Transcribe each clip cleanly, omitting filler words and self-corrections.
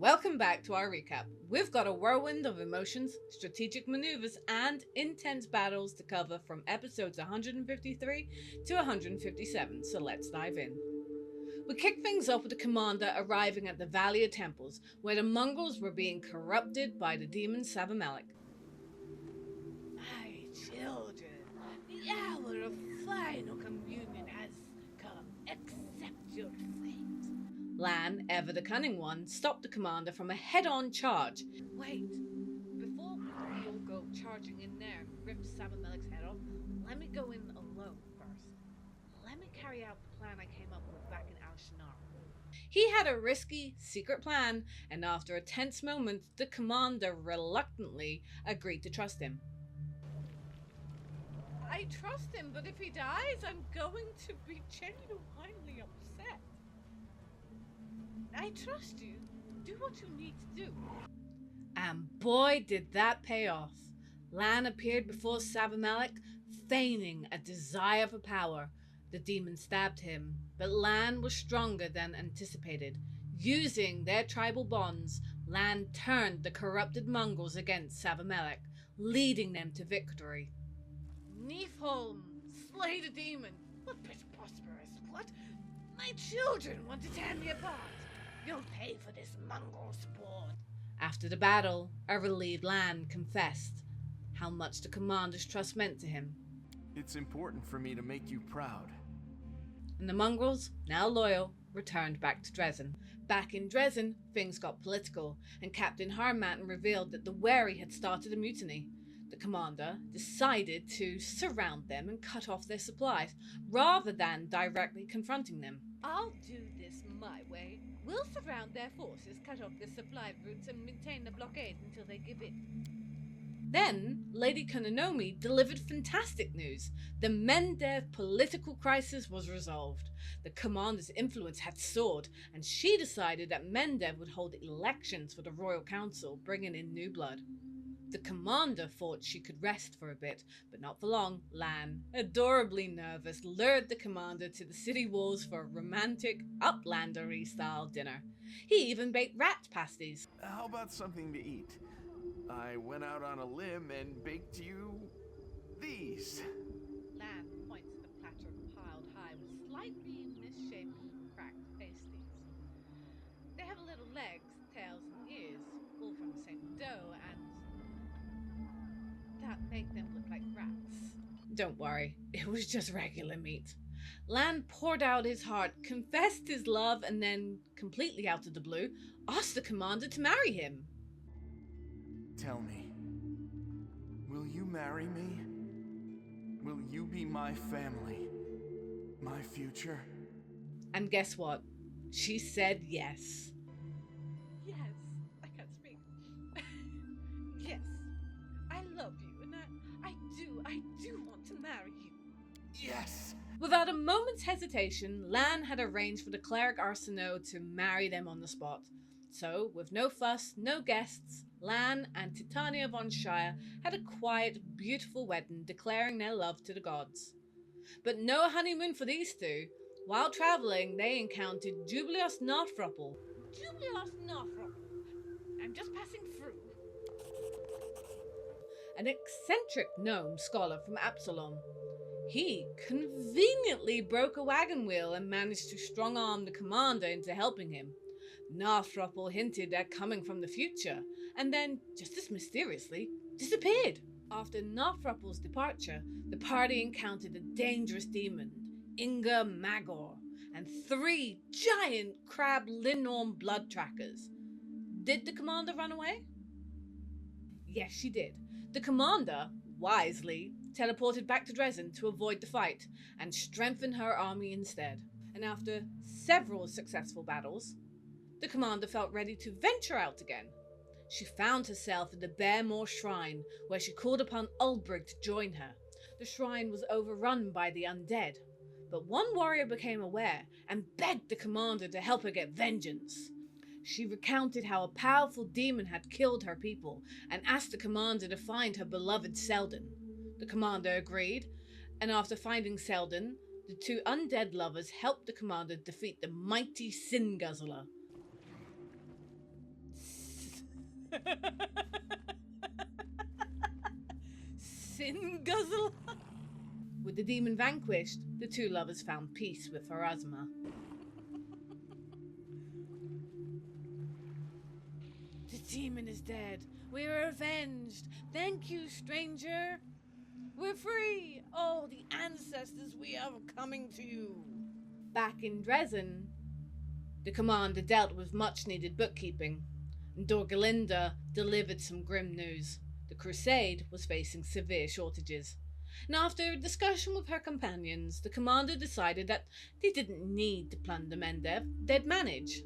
Welcome back to our recap. We've got a whirlwind of emotions, strategic maneuvers, and intense battles to cover from episodes 153 to 157, so let's dive in. We kick things off with the commander arriving at the Valley of Temples, where the mongrels were being corrupted by the demon Sevamelekh. My children, the hour of final communion has come. Accept your fate. Lann, ever the cunning one, stopped the commander from a head-on charge. Wait, before we all go charging in there and rip Sevamelek's head off, let me go in alone first. Let me carry out the plan I came up with back in Al-Shinar. He had a risky, secret plan, and after a tense moment, the commander reluctantly agreed to trust him. I trust him, but if he dies, I'm going to be genuinely upset. I trust you. Do what you need to do. And boy, did that pay off. Lann appeared before Sevamelekh, feigning a desire for power. The demon stabbed him, but Lann was stronger than anticipated. Using their tribal bonds, Lann turned the corrupted mongrels against Sevamelekh, leading them to victory. Niflheim, slay the demon. What preposterous? What? My children want to tear me apart. You'll pay for this mongrel sport. After the battle, a relieved Lann confessed how much the commander's trust meant to him. It's important for me to make you proud. And the mongrels, now loyal, returned back to Drezen. Back in Drezen, things got political, and Captain Harmattan revealed that the Wary had started a mutiny. The commander decided to surround them and cut off their supplies, rather than directly confronting them. I'll do this my way. We'll surround their forces, cut off their supply routes, and maintain the blockade until they give in. Then, Lady Kononomi delivered fantastic news. The Mendev political crisis was resolved. The commander's influence had soared, and she decided that Mendev would hold elections for the Royal Council, bringing in new blood. The commander thought she could rest for a bit, but not for long. Lann, adorably nervous, lured the commander to the city walls for a romantic, uplandery-style dinner. He even baked rat pasties. How about something to eat? I went out on a limb and baked you these. Lann points to the platter piled high with slightly misshapen, cracked pasties. They have little legs, tails, and ears, all from the same dough, and that make them look like rats. Don't worry, it was just regular meat. Lann poured out his heart, confessed his love, and then, completely out of the blue, asked the commander to marry him. Tell me, will you marry me? Will you be my family? My future? And guess what? She said yes. Yes, I can't speak. Yes, I love you, and I do want to marry you. Yes! Without a moment's hesitation, Lann had arranged for the cleric Arsenault to marry them on the spot. So, with no fuss, no guests, Lann and Titania von Shire had a quiet, beautiful wedding declaring their love to the gods. But no honeymoon for these two. While traveling, they encountered Jubilost Narthropple. Jubilost Narthropple. I'm just passing through. An eccentric gnome scholar from Absalom. He conveniently broke a wagon wheel and managed to strong-arm the commander into helping him. Narthropple hinted at coming from the future, and then, just as mysteriously, disappeared. After Narthropple's departure, the party encountered a dangerous demon, Inga Magor, and 3 giant crab Linnorm blood trackers. Did the commander run away? Yes, she did. The commander, wisely, teleported back to Drezen to avoid the fight and strengthen her army instead. And after several successful battles, the commander felt ready to venture out again. She found herself at the Bearmore Shrine, where she called upon Ulbrig to join her. The shrine was overrun by the undead, but one warrior became aware and begged the commander to help her get vengeance. She recounted how a powerful demon had killed her people and asked the commander to find her beloved Selden. The commander agreed, and after finding Selden, the 2 undead lovers helped the commander defeat the mighty Sin Guzzler. Sin guzzle. With the demon vanquished, the two lovers found peace with Pharasma. The demon is dead. We are avenged. Thank you, stranger. We're free. Oh, the ancestors, we are coming to you. Back in Drezen, the commander dealt with much-needed bookkeeping, and Dorgalinda delivered some grim news. The crusade was facing severe shortages. And after a discussion with her companions, the commander decided that they didn't need to plunder Mendev, they'd manage.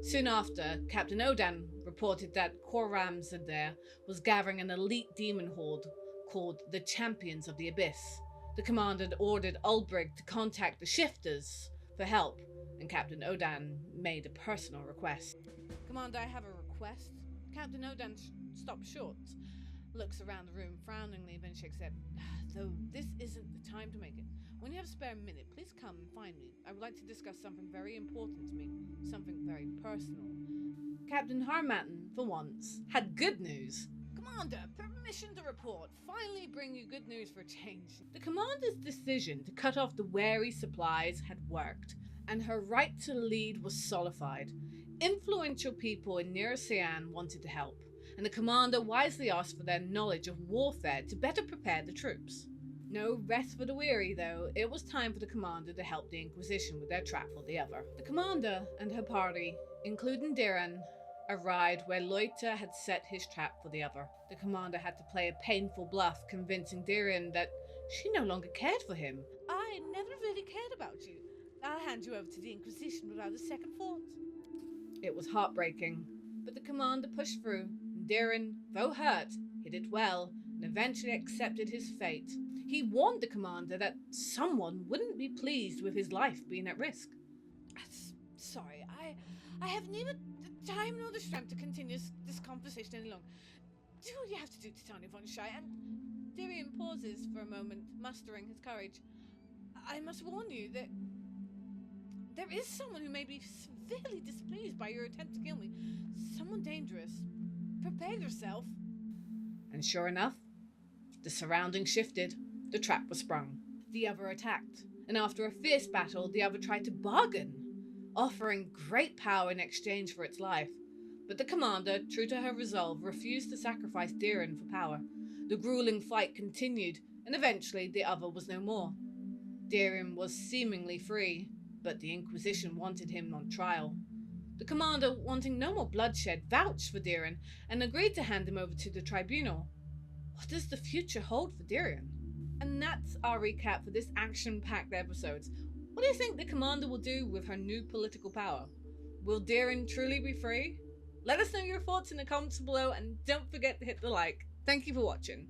Soon after, Captain Odan reported that Koram Zadeh was gathering an elite demon horde called the Champions of the Abyss. The commander had ordered Ulbrig to contact the Shifters for help, and Captain Odan made a personal request. Commander, I have a request. Captain Odan stopped short, looks around the room frowningly, then shakes head. Though this isn't the time to make it. When you have a spare minute, please come and find me. I would like to discuss something very important to me, something very personal. Captain Harmattan, for once, had good news. Commander, permission to report. Finally bring you good news for a change. The commander's decision to cut off the wary supplies had worked, and her right to lead was solidified. Influential people in Near Ocean wanted to help, and the commander wisely asked for their knowledge of warfare to better prepare the troops. No rest for the weary, though. It was time for the commander to help the Inquisition with their trap for the Other. The commander and her party, including Daeran, arrived where Loita had set his trap for the Other. The commander had to play a painful bluff, convincing Daeran that she no longer cared for him. I never really cared about you. I'll hand you over to the Inquisition without a second thought. It was heartbreaking, but the commander pushed through, and Daeran, though hurt, hid it well, and eventually accepted his fate. He warned the commander that someone wouldn't be pleased with his life being at risk. Sorry, I have neither the time nor the strength to continue this conversation any longer. Do what you have to do, Titania von Shai, and Daeran pauses for a moment, mustering his courage. I must warn you that there is someone who may be severely displeased by your attempt to kill me. Someone dangerous. Prepare yourself. And sure enough, the surroundings shifted. The trap was sprung. The Other attacked, and after a fierce battle, the Other tried to bargain, offering great power in exchange for its life. But the commander, true to her resolve, refused to sacrifice Daeran for power. The grueling fight continued, and eventually the Other was no more. Daeran was seemingly free, but the Inquisition wanted him on trial. The commander, wanting no more bloodshed, vouched for Daeran and agreed to hand him over to the tribunal. What does the future hold for Daeran? And that's our recap for this action-packed episode. What do you think the commander will do with her new political power? Will Daeran truly be free? Let us know your thoughts in the comments below, and don't forget to hit the like. Thank you for watching.